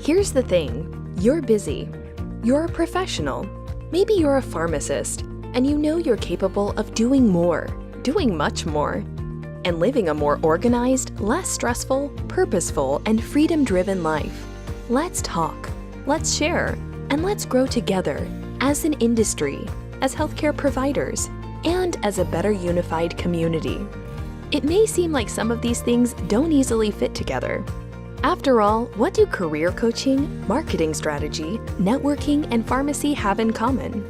Here's the thing, you're busy. You're a professional. Maybe you're a pharmacist, and you know you're capable of doing more, doing much more, and living a more organized, less stressful, purposeful, and freedom-driven life. Let's talk, let's share, and let's grow together as an industry, as healthcare providers, and as a better unified community. It may seem like some of these things don't easily fit together. After all, what do career coaching, marketing strategy, networking, and pharmacy have in common?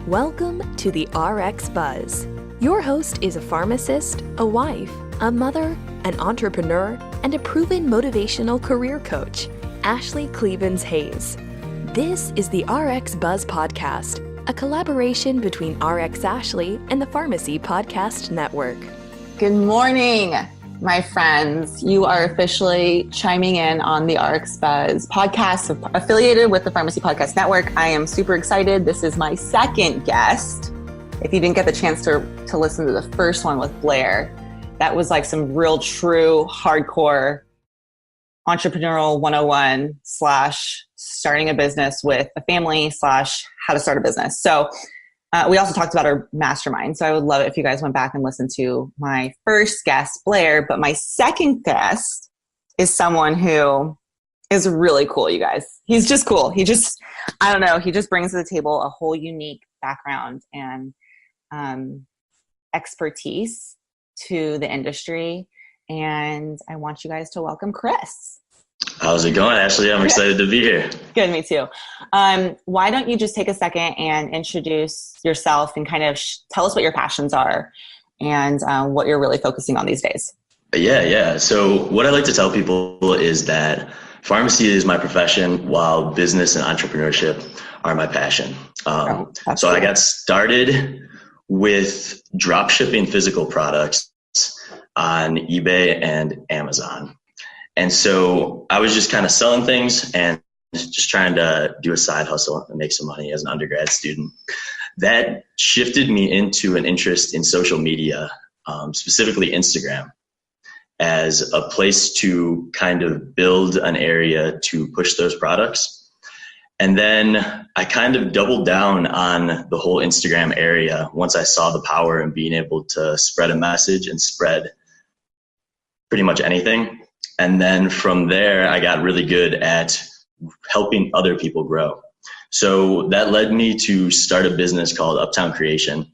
Welcome to the RX Buzz. Your host is a pharmacist, a wife, a mother, an entrepreneur, and a proven motivational career coach, Ashlee Clevens-Hayes. This is the RX Buzz Podcast, a collaboration between RX Ashlee and the Pharmacy Podcast Network. Good morning, my friends. You are officially chiming in on the RX Buzz podcast affiliated with the Pharmacy Podcast Network. I am super excited. This is my second guest. If you didn't get the chance to listen to the first one with Blair, that was like some real true hardcore entrepreneurial 101 / starting a business with a family / how to start a business. So we also talked about our mastermind. So I would love it if you guys went back and listened to my first guest, Blair. But my second guest is someone who is really cool, you guys. He's just cool. He just brings to the table a whole unique background and expertise to the industry. And I want you guys to welcome Chris. How's it going, Ashlee? I'm excited to be here. Good, me too. Why don't you just take a second and introduce yourself and kind of tell us what your passions are and what you're really focusing on these days. Yeah. So what I like to tell people is that pharmacy is my profession while business and entrepreneurship are my passion. So I got started with drop shipping physical products on eBay and Amazon. And so I was just kind of selling things and just trying to do a side hustle and make some money as an undergrad student. That shifted me into an interest in social media, specifically Instagram, as a place to kind of build an area to push those products. And then I kind of doubled down on the whole Instagram area once I saw the power in being able to spread a message and spread pretty much anything. And then from there, I got really good at helping other people grow. So that led me to start a business called Uptown Creation.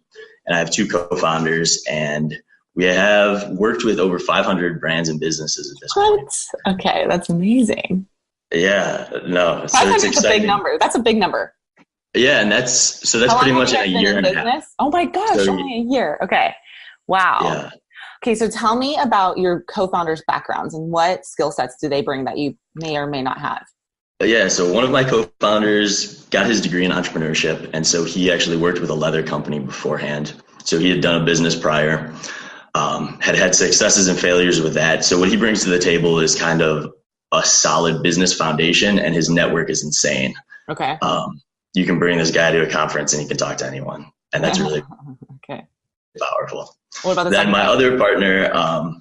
And I have two co-founders, and we have worked with over 500 brands and businesses at this point. Okay, that's amazing. Yeah, no. So 500 it's is a big number. That's a big number. Yeah, and that's pretty much in a year and a half. Oh my gosh, only a year. Okay. Wow. Yeah. Okay, so tell me about your co-founders' backgrounds and what skill sets do they bring that you may or may not have? Yeah, so one of my co-founders got his degree in entrepreneurship, and so he actually worked with a leather company beforehand. So he had done a business prior, had successes and failures with that. So what he brings to the table is kind of a solid business foundation, and his network is insane. Okay. You can bring this guy to a conference and he can talk to anyone, and that's really powerful. What about then my other partner,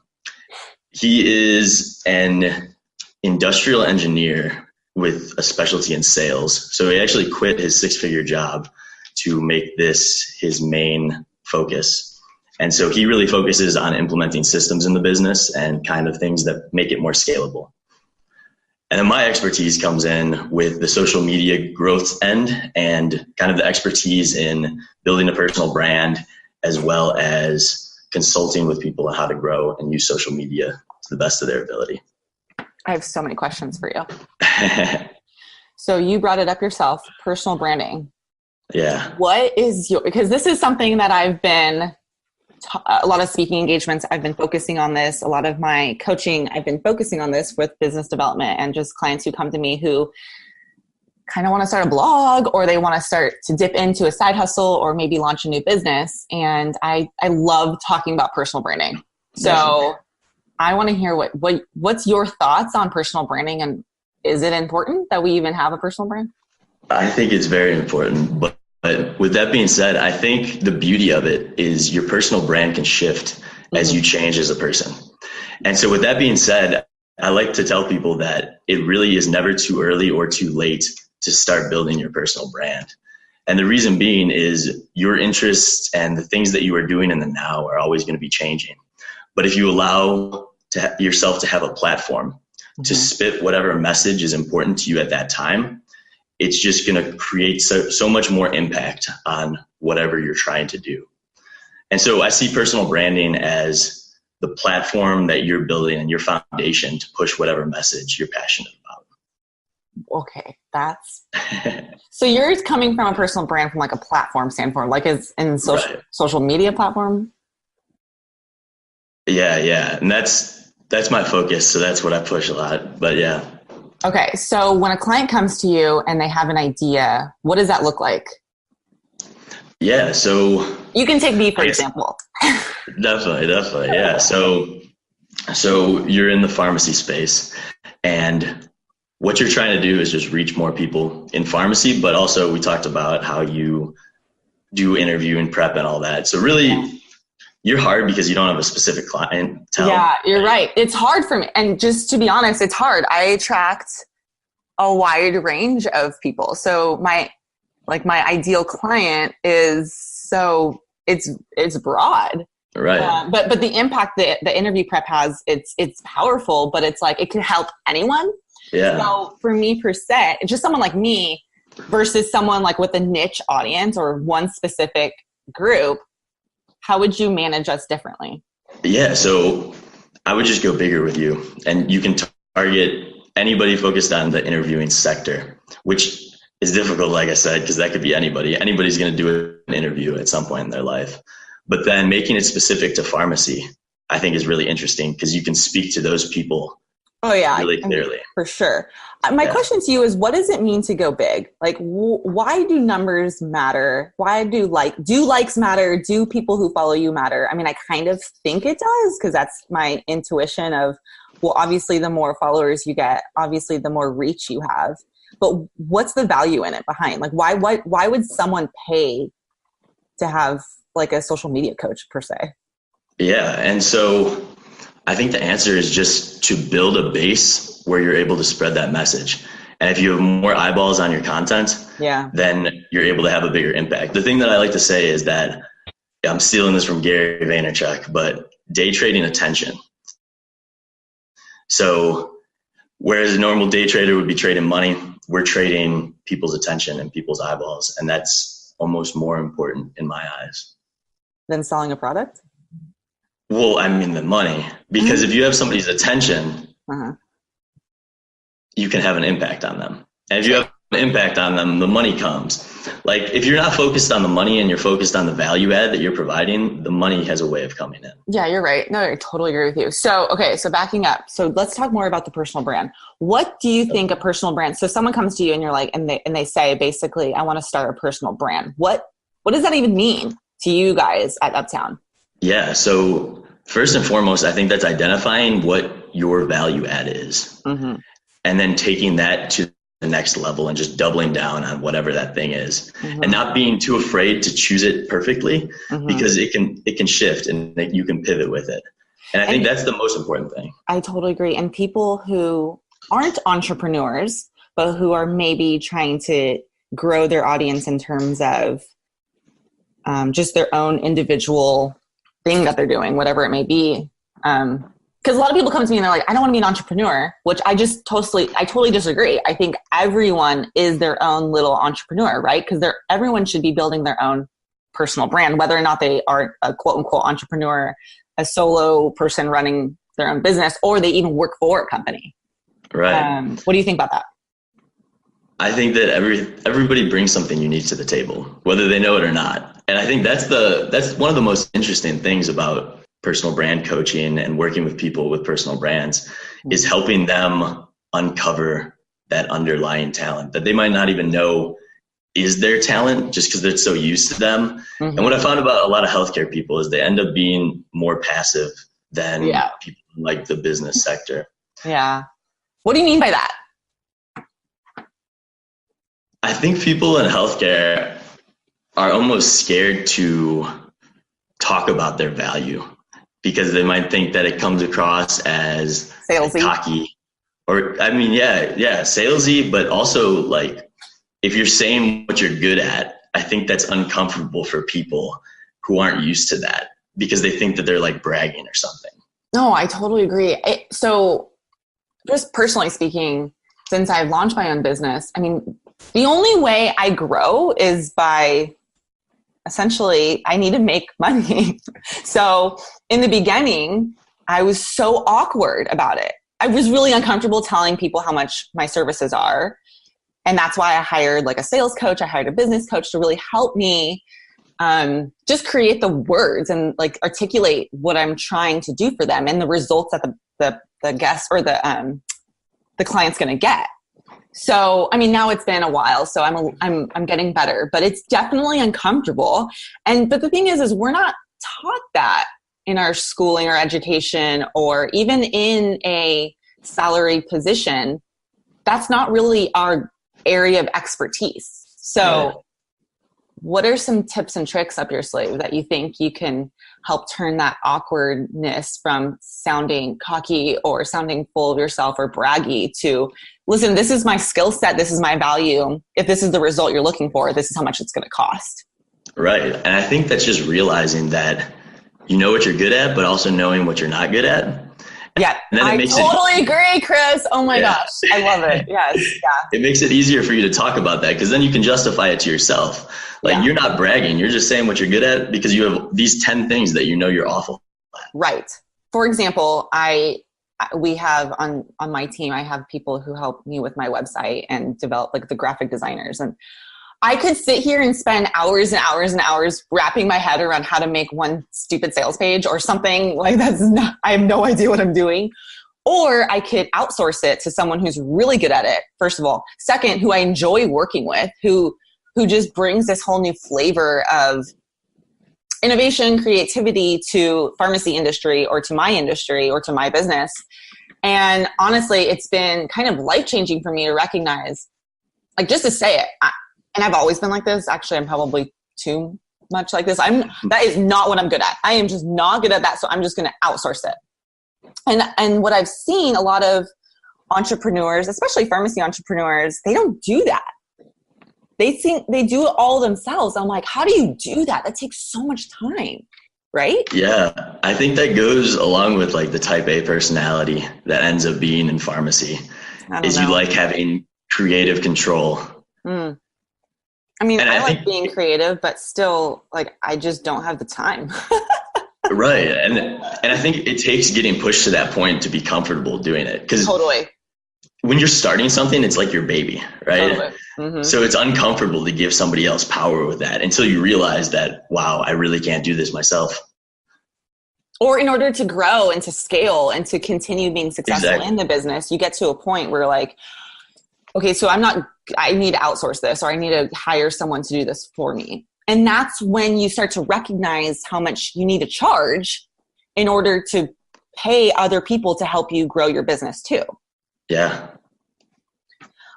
he is an industrial engineer with a specialty in sales. So he actually quit his 6-figure job to make this his main focus. And so he really focuses on implementing systems in the business and kind of things that make it more scalable. And then my expertise comes in with the social media growth end and kind of the expertise in building a personal brand, as well as consulting with people on how to grow and use social media to the best of their ability. I have so many questions for you. So you brought it up yourself, personal branding. Yeah. What is because this is something that I've been, a lot of speaking engagements, I've been focusing on this. A lot of my coaching, I've been focusing on this with business development and just clients who come to me who kind of want to start a blog, or they want to start to dip into a side hustle or maybe launch a new business. And I love talking about personal branding. So I want to hear what's your thoughts on personal branding, and is it important that we even have a personal brand? I think it's very important, but with that being said, I think the beauty of it is your personal brand can shift as you change as a person. And so with that being said, I like to tell people that it really is never too early or too late to start building your personal brand. And the reason being is your interests and the things that you are doing in the now are always going to be changing. But if you allow yourself to have a platform to spit whatever message is important to you at that time, it's just going to create so much more impact on whatever you're trying to do. And so I see personal branding as the platform that you're building and your foundation to push whatever message you're passionate about. Okay, that's so you're coming from a personal brand from like a platform standpoint, like it's in social media platform. Yeah, and that's my focus. So that's what I push a lot. But yeah. Okay, so when a client comes to you and they have an idea, what does that look like? Yeah, so you can take me for example. Definitely, yeah. So you're in the pharmacy space, and what you're trying to do is just reach more people in pharmacy, but also we talked about how you do interview and prep and all that. So really, you're hard because you don't have a specific clientele. Yeah, you're right. It's hard for me. And just to be honest, it's hard. I attract a wide range of people. So my ideal client is it's broad. Right. But the impact that the interview prep has, it's powerful, but it's like, it can help anyone. Yeah. So for me per se, it's just someone like me versus someone like with a niche audience or one specific group, how would you manage us differently? Yeah. So I would just go bigger with you, and you can target anybody focused on the interviewing sector, which is difficult, like I said, because that could be anybody. Anybody's going to do an interview at some point in their life. But then making it specific to pharmacy, I think is really interesting because you can speak to those people. Oh yeah, really clearly. For sure. My question to you is, what does it mean to go big? Like, why do numbers matter? Why do likes matter? Do people who follow you matter? I mean, I kind of think it does because that's my intuition of, well, obviously the more followers you get, obviously the more reach you have. But what's the value in it behind? Like, why would someone pay to have like a social media coach per se? Yeah, and so I think the answer is just to build a base where you're able to spread that message. And if you have more eyeballs on your content, then you're able to have a bigger impact. The thing that I like to say is that, I'm stealing this from Gary Vaynerchuk, but day trading attention. So whereas a normal day trader would be trading money, we're trading people's attention and people's eyeballs. And that's almost more important in my eyes. Than selling a product? Well, I mean the money, because if you have somebody's attention, you can have an impact on them. And if you have an impact on them, the money comes. Like if you're not focused on the money and you're focused on the value add that you're providing, the money has a way of coming in. Yeah, you're right. No, I totally agree with you. So, okay. So backing up. So let's talk more about the personal brand. What do you think a personal brand, so someone comes to you and you're like, and they say, basically, I want to start a personal brand. What does that even mean to you guys at Uptown? Yeah. So first and foremost, I think that's identifying what your value add is, and then taking that to the next level and just doubling down on whatever that thing is, and not being too afraid to choose it perfectly, because it can shift and you can pivot with it. And I think that's the most important thing. I totally agree. And people who aren't entrepreneurs, but who are maybe trying to grow their audience in terms of just their own individual thing that they're doing, whatever it may be. Because a lot of people come to me and they're like, I don't want to be an entrepreneur, which I totally disagree. I think everyone is their own little entrepreneur, right? Because everyone should be building their own personal brand, whether or not they are a quote unquote entrepreneur, a solo person running their own business, or they even work for a company. Right. What do you think about that? I think that everybody brings something unique to the table, whether they know it or not. And I think that's one of the most interesting things about personal brand coaching and working with people with personal brands, is helping them uncover that underlying talent that they might not even know is their talent, just because they're so used to them. And what I found about a lot of healthcare people is they end up being more passive than people in like the business sector. Yeah. What do you mean by that? I think people in healthcare are almost scared to talk about their value. because they might think that it comes across as salesy, cocky, or I mean, yeah, salesy, but also like if you're saying what you're good at, I think that's uncomfortable for people who aren't used to that because they think that they're like bragging or something. No, I totally agree. So just personally speaking, since I've launched my own business, I mean, the only way I grow is by essentially I need to make money. So in the beginning, I was so awkward about it. I was really uncomfortable telling people how much my services are. And that's why I hired like a sales coach. I hired a business coach to really help me just create the words and like articulate what I'm trying to do for them and the results that the guest or the client's going to get. So, I mean, now it's been a while, so I'm getting better, but it's definitely uncomfortable. But the thing is we're not taught that in our schooling or education, or even in a salary position. That's not really our area of expertise. So what are some tips and tricks up your sleeve that you think you can help turn that awkwardness from sounding cocky or sounding full of yourself or braggy to, listen, this is my skill set, this is my value. If this is the result you're looking for, this is how much it's going to cost. Right. And I think that's just realizing that you know what you're good at, but also knowing what you're not good at. Yeah, I totally agree, Chris. Oh my gosh, I love it. Yes, yeah. It makes it easier for you to talk about that because then you can justify it to yourself. Like you're not bragging, you're just saying what you're good at because you have these 10 things that you know you're awful at. Right. For example, we have on my team, I have people who help me with my website and develop like the graphic designers. And I could sit here and spend hours and hours and hours wrapping my head around how to make one stupid sales page or something like I have no idea what I'm doing. Or I could outsource it to someone who's really good at it, first of all. Second, who I enjoy working with, who just brings this whole new flavor of innovation, creativity to pharmacy industry or to my industry or to my business. And honestly, it's been kind of life-changing for me to recognize, like just to say it, and I've always been like this. Actually, I'm probably too much like this. That is not what I'm good at. I am just not good at that. So I'm just going to outsource it. And what I've seen a lot of entrepreneurs, especially pharmacy entrepreneurs, they don't do that. They think they do it all themselves. I'm like, how do you do that? That takes so much time, right? Yeah. I think that goes along with like the type A personality that ends up being in pharmacy you like having creative control. I mean, I like being creative, but still, like, I just don't have the time. Right. And I think it takes getting pushed to that point to be comfortable doing it. Because totally. When you're starting something, it's like your baby, right? Totally. Mm-hmm. So it's uncomfortable to give somebody else power with that until you realize that, wow, I really can't do this myself. Or in order to grow and to scale and to continue being successful in the business, you get to a point where like, okay, so I need to outsource this, or I need to hire someone to do this for me. And that's when you start to recognize how much you need to charge in order to pay other people to help you grow your business too. Yeah.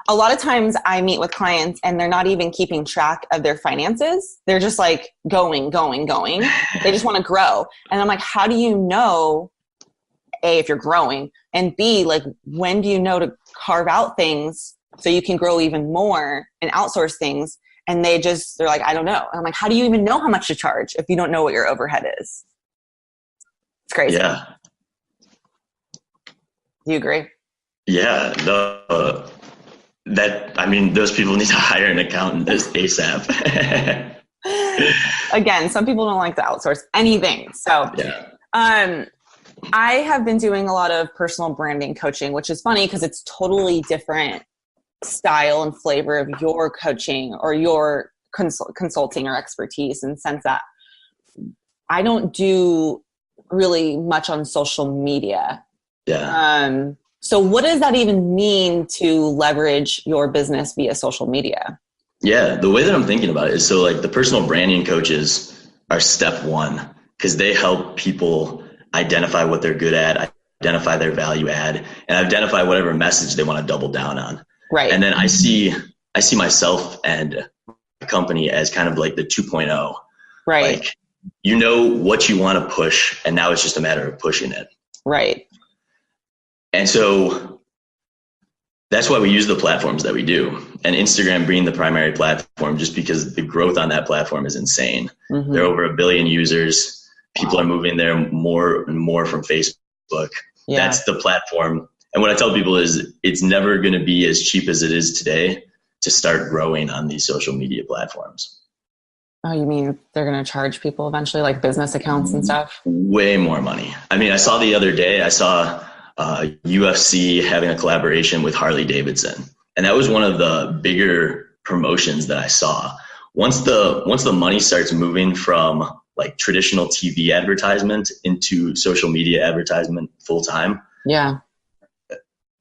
A lot of times I meet with clients and they're not even keeping track of their finances. They're just like going. They just want to grow. And I'm like, how do you know, A, if you're growing, and B, like, when do you know to carve out things so you can grow even more and outsource things? And they're like, I don't know. And I'm like, how do you even know how much to charge if you don't know what your overhead is? It's crazy. Yeah. Do you agree? Yeah. Those people need to hire an accountant ASAP. Again, some people don't like to outsource anything. So, I have been doing a lot of personal branding coaching, which is funny because it's totally different style and flavor of your coaching or your consulting or expertise, in the sense that I don't do really much on social media. Yeah. So what does that even mean to leverage your business via social media? Yeah. The way that I'm thinking about it is, so like the personal branding coaches are step one, because they help people identify what they're good at, identify their value add, and identify whatever message they want to double down on. Right. And then I see myself and my company as kind of like the 2.0. Right. Like you know what you want to push, and now it's just a matter of pushing it. Right. And so that's why we use the platforms that we do, and Instagram being the primary platform, just because the growth on that platform is insane. Mm-hmm. There are over 1 billion users. People are moving there more and more from Facebook. Yeah. That's the platform. And what I tell people is it's never going to be as cheap as it is today to start growing on these social media platforms. Oh, you mean they're going to charge people eventually, like business accounts and stuff? Way more money. I mean, I saw the other day, UFC having a collaboration with Harley Davidson. And that was one of the bigger promotions that I saw. Once the money starts moving from like traditional TV advertisement into social media advertisement full time, yeah,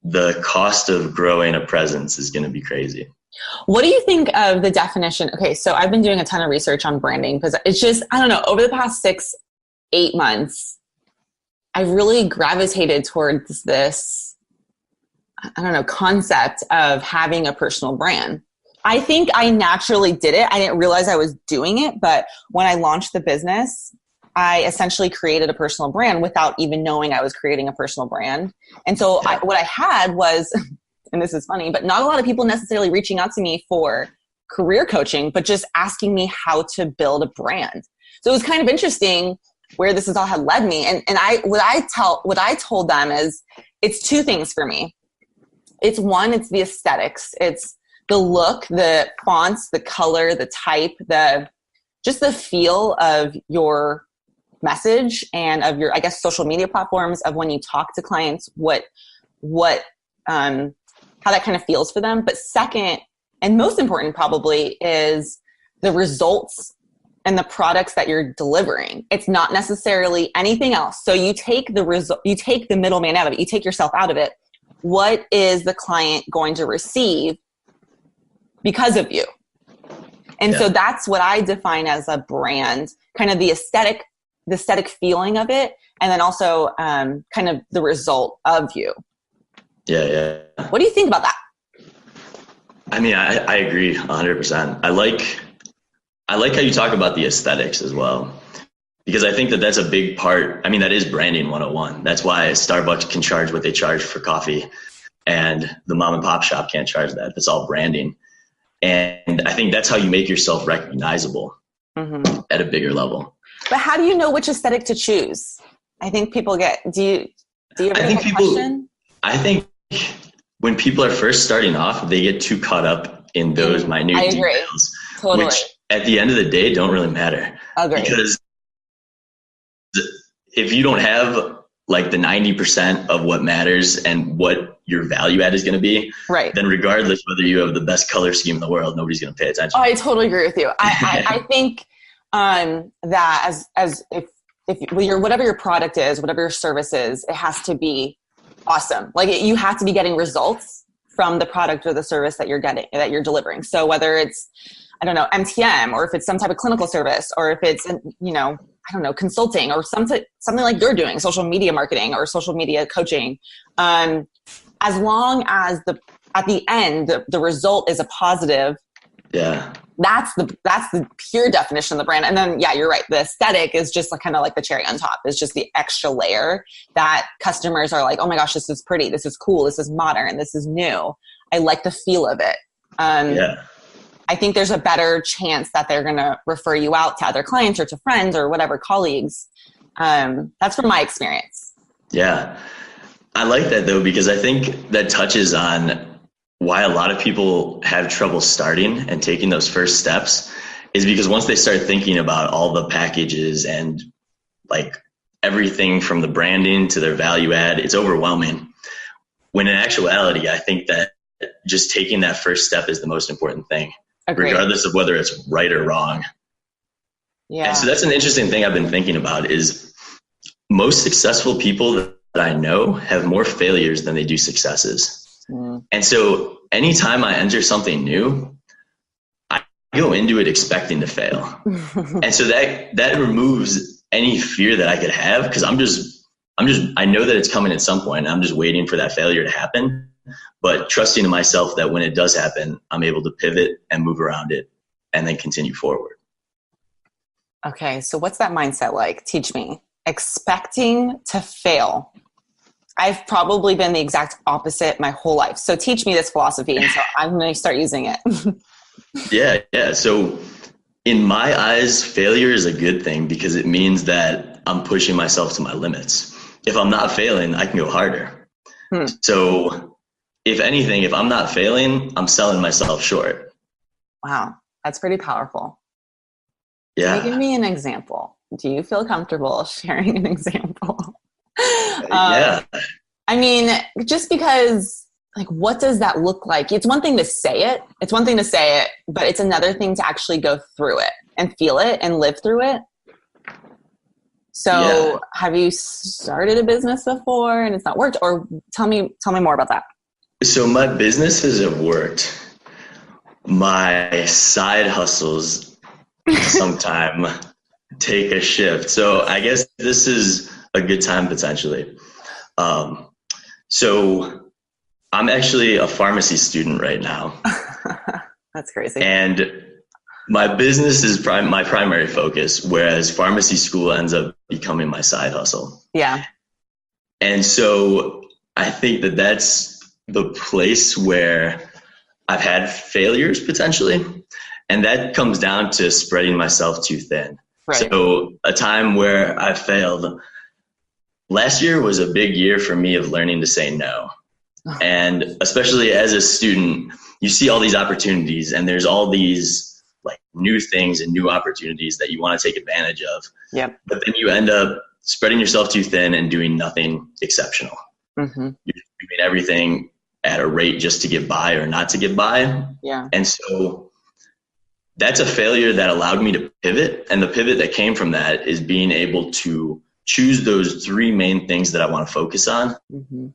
the cost of growing a presence is going to be crazy. What do you think of the definition? Okay, so I've been doing a ton of research on branding because it's just, I don't know, over the past 6-8 months, I've really gravitated towards this, I don't know, concept of having a personal brand. I think I naturally did it. I didn't realize I was doing it, but when I launched the business, I essentially created a personal brand without even knowing I was creating a personal brand. And so what I had was, and this is funny, but not a lot of people necessarily reaching out to me for career coaching, but just asking me how to build a brand. So it was kind of interesting where this all had led me. And what I told them is it's two things for me. It's one, it's the aesthetics. It's the look, the fonts, the color, the type, just the feel of your message and of your, I guess, social media platforms, of when you talk to clients, how that kind of feels for them. But second, and most important probably, is the results and the products that you're delivering. It's not necessarily anything else. So you take the middleman out of it, you take yourself out of it. What is the client going to receive because of you? And so that's what I define as a brand, kind of the aesthetic feeling of it, and then also kind of the result of you. Yeah. What do you think about that? I mean, I agree 100%. I like how you talk about the aesthetics as well, because I think that that's a big part. I mean, that is branding 101. That's why Starbucks can charge what they charge for coffee, and the mom and pop shop can't charge that. That's all branding. And I think that's how you make yourself recognizable at a bigger level. But how do you know which aesthetic to choose? I think people do you ever get a question? I think when people are first starting off, they get too caught up in those minute details, totally. Which at the end of the day don't really matter. Agree. Because if you don't have like the 90% of what matters and what your value add is going to be, right, then regardless whether you have the best color scheme in the world, nobody's going to pay attention. Oh, I totally agree with you. I think that as if whatever your product is, whatever your service is, it has to be awesome. Like you have to be getting results from the product or the service that you're delivering. So whether it's, I don't know, MTM, or if it's some type of clinical service, or if it's, I don't know, consulting, or something like you're doing, social media marketing or social media coaching. As long as at the end, the result is a positive. Yeah. That's the pure definition of the brand. And then, yeah, you're right. The aesthetic is just kind of like the cherry on top. It's just the extra layer that customers are like, oh my gosh, this is pretty. This is cool. This is modern. This is new. I like the feel of it. I think there's a better chance that they're going to refer you out to other clients or to friends or whatever, colleagues. That's from my experience. Yeah. I like that though, because I think that touches on why a lot of people have trouble starting and taking those first steps, is because once they start thinking about all the packages and like everything from the branding to their value add, it's overwhelming. When in actuality, I think that just taking that first step is the most important thing. Agreed. Regardless of whether it's right or wrong. Yeah. And so that's an interesting thing I've been thinking about, is most successful people that I know have more failures than they do successes. And so anytime I enter something new, I go into it expecting to fail. And so that removes any fear that I could have, because I know that it's coming at some point, and I'm just waiting for that failure to happen, but trusting in myself that when it does happen, I'm able to pivot and move around it and then continue forward. Okay. So what's that mindset like? Teach me. Expecting to fail. I've probably been the exact opposite my whole life. So teach me this philosophy. And so I'm going to start using it. Yeah. So in my eyes, failure is a good thing because it means that I'm pushing myself to my limits. If I'm not failing, I can go harder. So if anything, if I'm not failing, I'm selling myself short. Wow. That's pretty powerful. Yeah. Can you give me an example? Do you feel comfortable sharing an example? Yeah. I mean, just because, like, what does that look like? It's one thing to say it. But it's another thing to actually go through it and feel it and live through it. So have you started a business before and it's not worked? Or tell me more about that. So my businesses have worked. My side hustles sometime take a shift. So I guess this is a good time potentially. So I'm actually a pharmacy student right now. That's crazy. And my business is my primary focus, whereas pharmacy school ends up becoming my side hustle. Yeah. And so I think that that's the place where I've had failures potentially. And that comes down to spreading myself too thin. Right. So a time where I failed, last year was a big year for me of learning to say no. And especially as a student, you see all these opportunities and there's all these like new things and new opportunities that you want to take advantage of. Yep. But then you end up spreading yourself too thin and doing nothing exceptional. Mm-hmm. You're doing everything at a rate just to get by or not to get by. Yeah. And so that's a failure that allowed me to pivot. And the pivot that came from that is being able to choose those three main things that I want to focus on. Mm-hmm.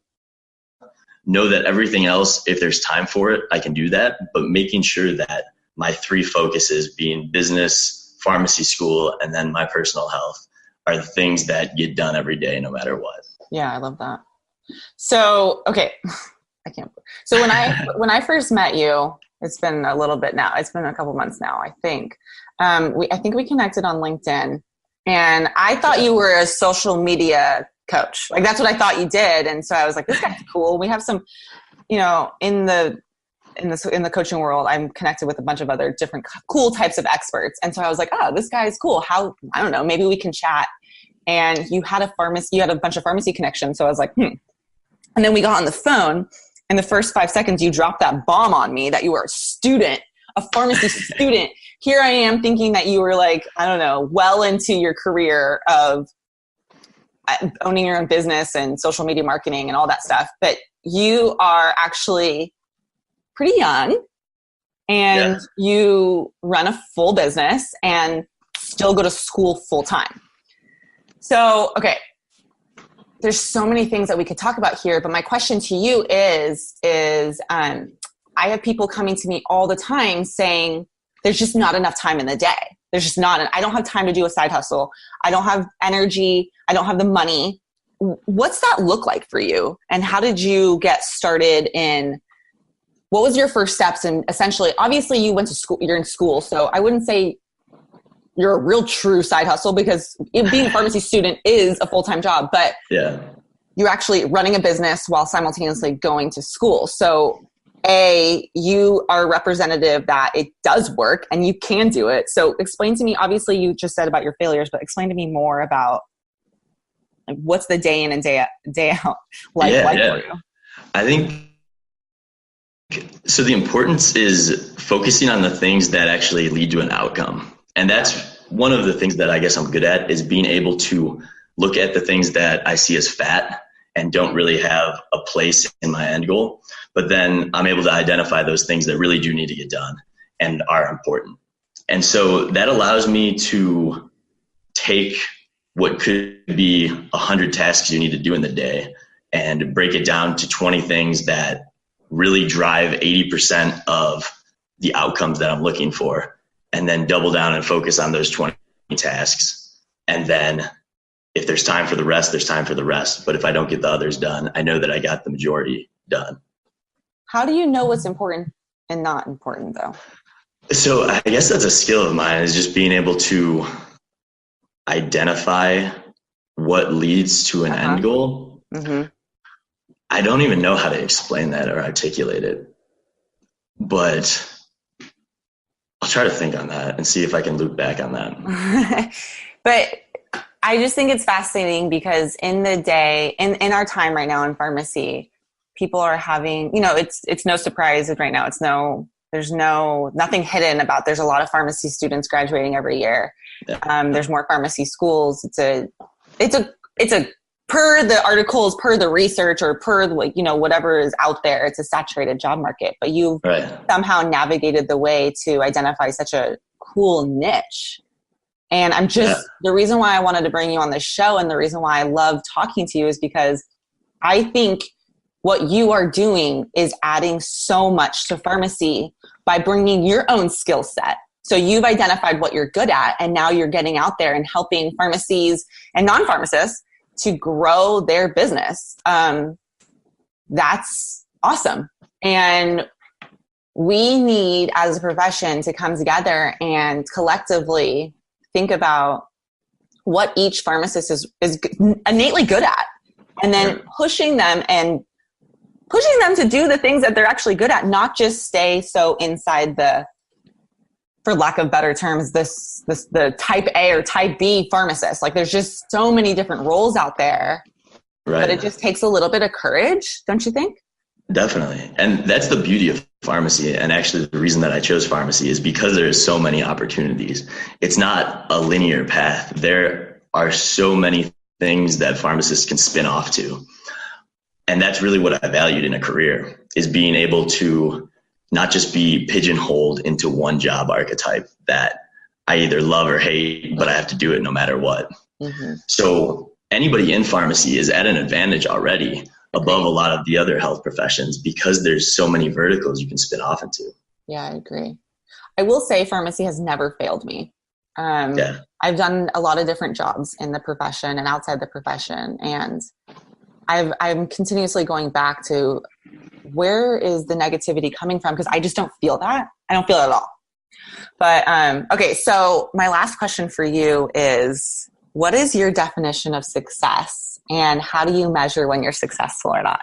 Know that everything else, if there's time for it, I can do that. But making sure that my three focuses, being business, pharmacy school, and then my personal health, are the things that get done every day, no matter what. Yeah, I love that. So, okay. I can't. So when I first met you, it's been a little bit now. It's been a couple months now, I think. I think we connected on LinkedIn, and I thought you were a social media coach. Like that's what I thought you did. And so I was like, this guy's cool. We have some, in the coaching world, I'm connected with a bunch of other different cool types of experts. And so I was like, oh, this guy's cool. I don't know, maybe we can chat. And you had a bunch of pharmacy connections. So I was like, And then we got on the phone, and the first 5 seconds you dropped that bomb on me that you were a pharmacy student. Here I am thinking that you were like, I don't know, well into your career of owning your own business and social media marketing and all that stuff. But you are actually pretty young, and you run a full business and still go to school full time. So, okay, there's so many things that we could talk about here, but my question to you is I have people coming to me all the time saying there's just not enough time in the day. There's just I don't have time to do a side hustle. I don't have energy. I don't have the money. What's that look like for you? And how did you get started what was your first steps? And essentially, obviously you went to school, you're in school. So I wouldn't say you're a real true side hustle, because being a pharmacy student is a full-time job, but you're actually running a business while simultaneously going to school. So you are a representative that it does work and you can do it. So explain to me, obviously you just said about your failures, but explain to me more about like, what's the day in and day out like for you? I think, so the importance is focusing on the things that actually lead to an outcome. And that's one of the things that I guess I'm good at, is being able to look at the things that I see as fat and don't really have a place in my end goal. But then I'm able to identify those things that really do need to get done and are important. And so that allows me to take what could be 100 tasks you need to do in the day and break it down to 20 things that really drive 80% of the outcomes that I'm looking for, and then double down and focus on those 20 tasks. And then if there's time for the rest, there's time for the rest. But if I don't get the others done, I know that I got the majority done. How do you know what's important and not important though? So I guess that's a skill of mine, is just being able to identify what leads to an end goal. I don't even know how to explain that or articulate it, but I'll try to think on that and see if I can loop back on that. But I just think it's fascinating because in the day, in our time right now in pharmacy, people are having, it's no surprise that right now there's nothing hidden about, there's a lot of pharmacy students graduating every year. Yeah. There's more pharmacy schools. It's a per the articles, per the research, or per whatever is out there, it's a saturated job market, but you've somehow navigated the way to identify such a cool niche. And the reason why I wanted to bring you on the show and the reason why I love talking to you is because I think what you are doing is adding so much to pharmacy by bringing your own skill set. So you've identified what you're good at, and now you're getting out there and helping pharmacies and non-pharmacists to grow their business. That's awesome. And we need, as a profession, to come together and collectively think about what each pharmacist is innately good at, and then pushing them to do the things that they're actually good at, not just stay so inside the, for lack of better terms, the type A or type B pharmacist. Like, there's just so many different roles out there, but it just takes a little bit of courage, don't you think? Definitely. And that's the beauty of pharmacy. And actually the reason that I chose pharmacy is because there's so many opportunities. It's not a linear path. There are so many things that pharmacists can spin off to. And that's really what I valued in a career, is being able to not just be pigeonholed into one job archetype that I either love or hate, but I have to do it no matter what. So anybody in pharmacy is at an advantage already above a lot of the other health professions because there's so many verticals you can spin off into. Yeah, I agree. I will say pharmacy has never failed me. I've done a lot of different jobs in the profession and outside the profession, and I'm continuously going back to where is the negativity coming from, because I just don't feel that. I don't feel it at all. But okay, so my last question for you is, what is your definition of success, and how do you measure when you're successful or not?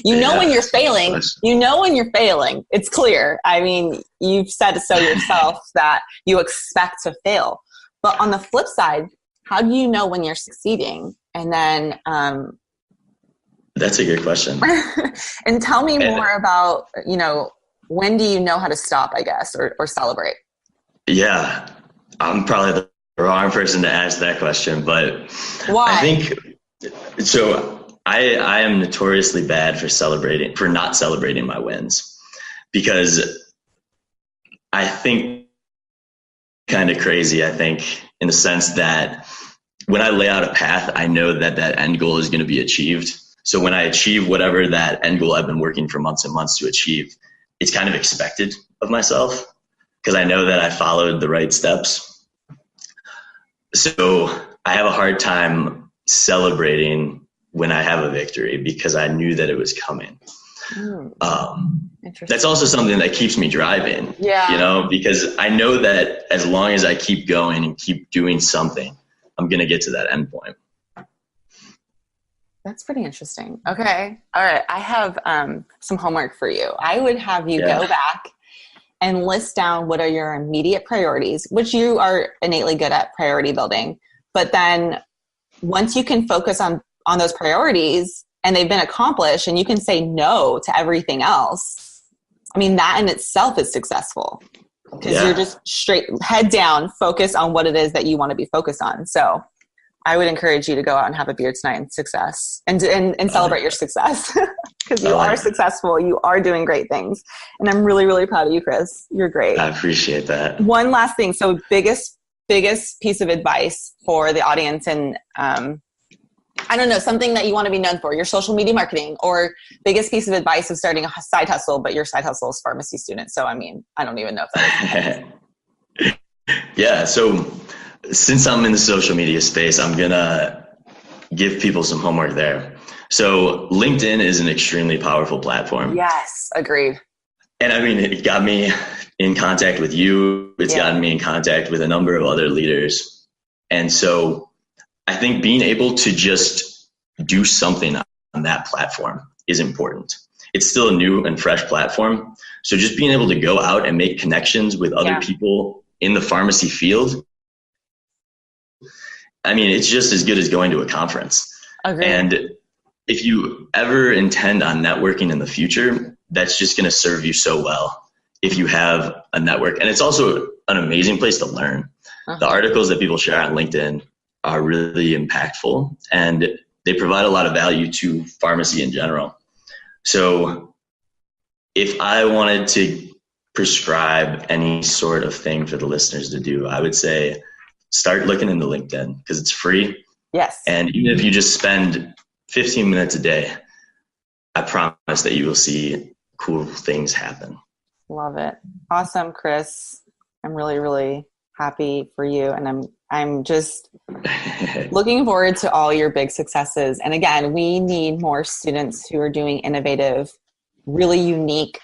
When you're failing. When you're failing. It's clear. I mean, you've said so yourself that you expect to fail. But on the flip side, how do you know when you're succeeding? And then that's a good question. And tell me more about, when do you know how to stop, I guess, or celebrate? Yeah, I'm probably the wrong person to ask that question, but why? I think so. I am notoriously bad for not celebrating my wins, because I think kind of crazy. I think in the sense that when I lay out a path, I know that end goal is going to be achieved. So when I achieve whatever that end goal I've been working for months and months to achieve, it's kind of expected of myself because I know that I followed the right steps. So I have a hard time celebrating when I have a victory because I knew that it was coming. That's also something that keeps me driving, because I know that as long as I keep going and keep doing something, I'm going to get to that end point. That's pretty interesting. Okay. All right. I have some homework for you. I would have you go back and list down what are your immediate priorities, which you are innately good at priority building. But then once you can focus on those priorities and they've been accomplished and you can say no to everything else, I mean, that in itself is successful because you're just straight head down, focus on what it is that you want to be focused on. So I would encourage you to go out and have a beer tonight and success and celebrate your success because you are successful. You are doing great things. And I'm really, really proud of you, Chris. You're great. I appreciate that. One last thing. So biggest piece of advice for the audience, and I don't know, something that you want to be known for, your social media marketing, or biggest piece of advice of starting a side hustle, but your side hustle is pharmacy student. So, I mean, I don't even know if that is. Yeah. So since I'm in the social media space, I'm going to give people some homework there. So LinkedIn is an extremely powerful platform. Yes, agreed. And I mean, it got me in contact with you. It's gotten me in contact with a number of other leaders. And so I think being able to just do something on that platform is important. It's still a new and fresh platform. So just being able to go out and make connections with other people in the pharmacy field, I mean, it's just as good as going to a conference. Agreed. And if you ever intend on networking in the future, that's just going to serve you so well if you have a network. And it's also an amazing place to learn. The articles that people share on LinkedIn are really impactful, and they provide a lot of value to pharmacy in general. So if I wanted to prescribe any sort of thing for the listeners to do, I would say start looking into LinkedIn because it's free. Yes. And even if you just spend 15 minutes a day, I promise that you will see cool things happen. Love it. Awesome, Chris. I'm really, really happy for you. And I'm just looking forward to all your big successes. And again, we need more students who are doing innovative, really unique,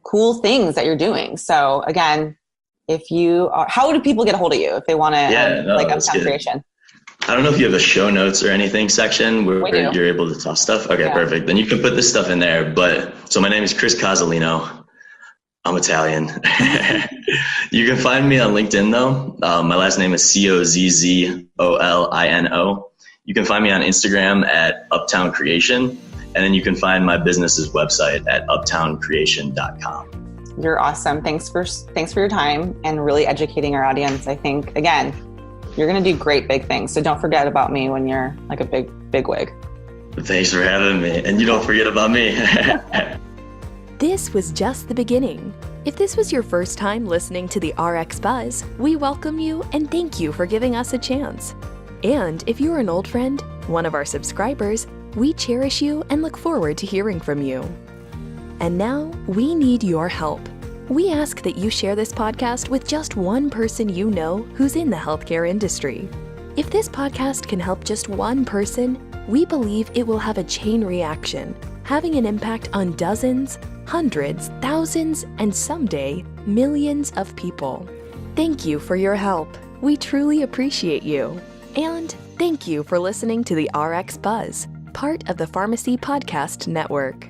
cool things that you're doing. So again, if you are, how do people get a hold of you if they want to Uptown Creation? I don't know if you have a show notes or anything section where you're able to talk stuff. Okay, perfect. Then you can put this stuff in there. But so my name is Chris Cozzolino. I'm Italian. You can find me on LinkedIn though. My last name is Cozzolino. You can find me on Instagram at Uptown Creation. And then you can find my business's website at uptowncreation.com. You're awesome. Thanks for your time and really educating our audience. I think, again, you're going to do great big things. So don't forget about me when you're like a big wig. Thanks for having me. And you don't forget about me. This was just the beginning. If this was your first time listening to the RX Buzz, we welcome you and thank you for giving us a chance. And if you're an old friend, one of our subscribers, we cherish you and look forward to hearing from you. And now, we need your help. We ask that you share this podcast with just one person you know who's in the healthcare industry. If this podcast can help just one person, we believe it will have a chain reaction, having an impact on dozens, hundreds, thousands, and someday, millions of people. Thank you for your help. We truly appreciate you. And thank you for listening to the RX Buzz, part of the Pharmacy Podcast Network.